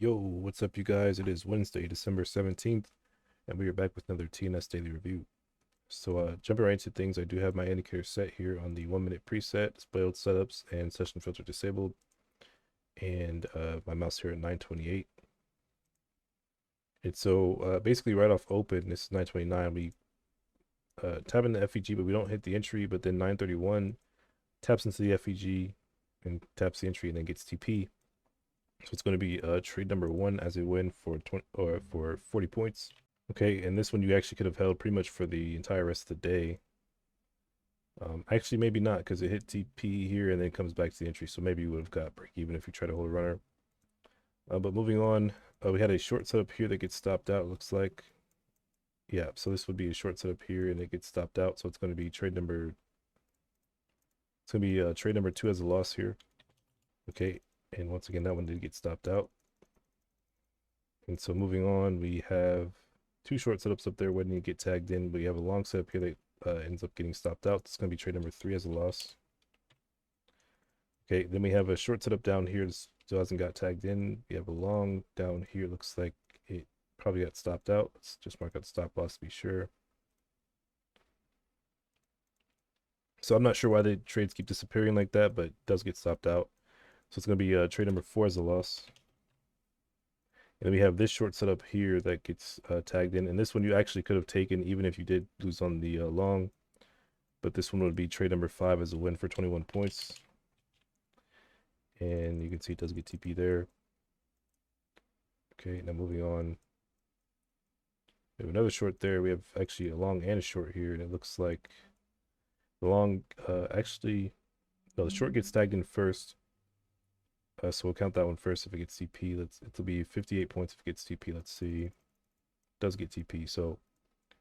Yo, what's up, you guys? It is Wednesday, December 17th, and we are back with another TnS Daily review. So, jumping right into things, I do have my indicator set here on the 1 minute preset, display old setups, and session filter disabled, and my mouse here at 928. And so, basically, right off open, this is 929, we tap in the FEG, but we don't hit the entry, but then 931 taps into the FEG and taps the entry and then gets TP. So it's going to be trade number 1 as a win for 20 or for 40 points. Okay, and this one you actually could have held pretty much for the entire rest of the day. Actually, maybe not, because it hit TP here and then comes back to the entry. So maybe you would have got break even if you try to hold a runner. But moving on, we had a short setup here that gets stopped out, looks like. Yeah, so this would be a short setup here and it gets stopped out. So it's going to be trade number, it's going to be trade number 2 as a loss here. Okay, and once again, that one did get stopped out. And so moving on, we have two short setups up there waiting to get tagged in. We have a long setup here that ends up getting stopped out. It's going to be trade number 3 as a loss. Okay, then we have a short setup down here that still hasn't got tagged in. We have a long down here. Looks like it probably got stopped out. Let's just mark out the stop loss to be sure. So I'm not sure why the trades keep disappearing like that, but it does get stopped out. So it's going to be trade number 4 as a loss. And then we have this short setup here that gets tagged in. And this one you actually could have taken even if you did lose on the long. But this one would be trade number 5 as a win for 21 points. And you can see it does get TP there. Okay, now moving on. We have another short there. We have actually a long and a short here. And it looks like the long actually, no, the short gets tagged in first. So we'll count that one first if it gets TP. It'll be 58 points if it gets TP. Let's see. It does get TP. So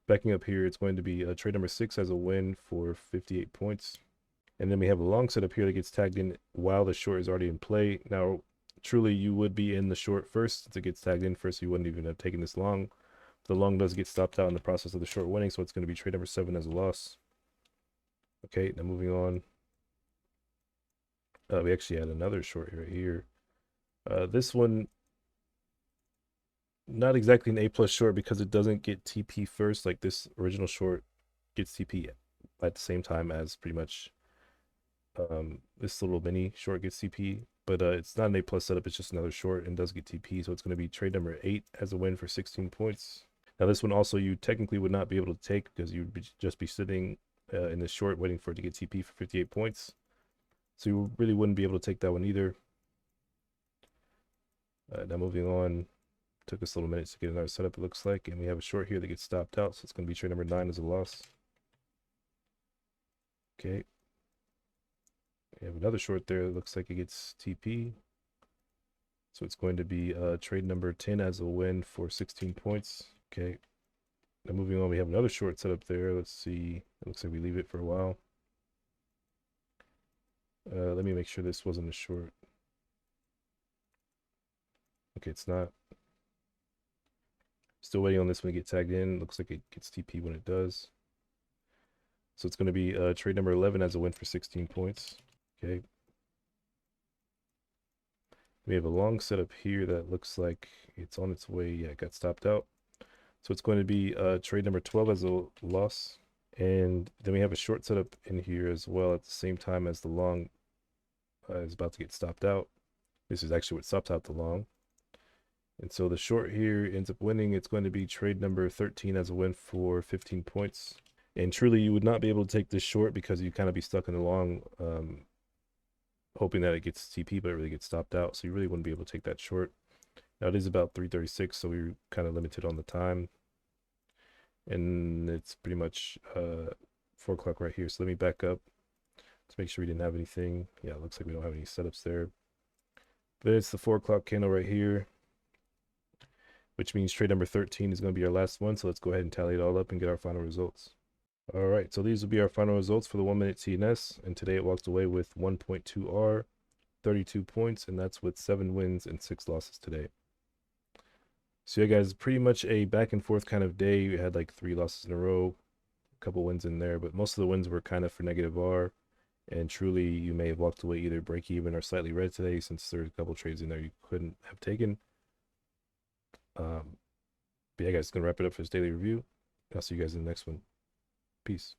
backing up here, it's going to be trade number 6 as a win for 58 points. And then we have a long setup here that gets tagged in while the short is already in play. Now, truly, you would be in the short first. Since it gets tagged in first, you wouldn't even have taken this long. The long does get stopped out in the process of the short winning, so it's going to be trade number 7 as a loss. Okay, now moving on. We actually had another short right here. This one, not exactly an A+ short because it doesn't get TP first. Like this original short gets TP at the same time as pretty much this little mini short gets TP, but it's not an A+ setup. It's just another short and does get TP. So it's going to be trade number 8 as a win for 16 points. Now this one also you technically would not be able to take because you would just be sitting in the short waiting for it to get TP for 58 points. So you really wouldn't be able to take that one either. Now moving on, took us a little minute to get another setup, it looks like, and we have a short here that gets stopped out, so it's going to be trade number 9 as a loss. Okay. We have another short there that looks like it gets TP. So it's going to be trade number 10 as a win for 16 points. Okay. Now moving on, we have another short setup there. Let's see. It looks like we leave it for a while. Let me make sure this wasn't a short. Okay, it's not. Still waiting on this one to get tagged in. Looks like it gets TP when it does. So it's going to be trade number 11 as a win for 16 points. Okay. We have a long setup here that looks like it's on its way. Yeah, it got stopped out. So it's going to be trade number 12 as a loss. And then we have a short setup in here as well at the same time as the long is about to get stopped out. This is actually what stopped out the long. And so the short here ends up winning. It's going to be trade number 13 as a win for 15 points. And truly, you would not be able to take this short because you kind of be stuck in the long, hoping that it gets TP, but it really gets stopped out. So you really wouldn't be able to take that short. Now it is about 3:36, so we're kind of limited on the time. And it's pretty much 4 o'clock right here. So let me back up to make sure we didn't have anything. Yeah, it looks like we don't have any setups there. But it's the 4 o'clock candle right here, which means trade number 13 is going to be our last one. So let's go ahead and tally it all up and get our final results. All right, so these will be our final results for the 1 minute TnS. And today it walked away with 1.2 R, 32 points, and that's with 7 wins and 6 losses today. So yeah, guys, pretty much a back and forth kind of day. We had like 3 losses in a row, a couple wins in there, but most of the wins were kind of for negative R. And truly, you may have walked away either break even or slightly red today, since there's a couple trades in there you couldn't have taken. But yeah, guys, gonna wrap it up for this daily review. I'll see you guys in the next one. Peace.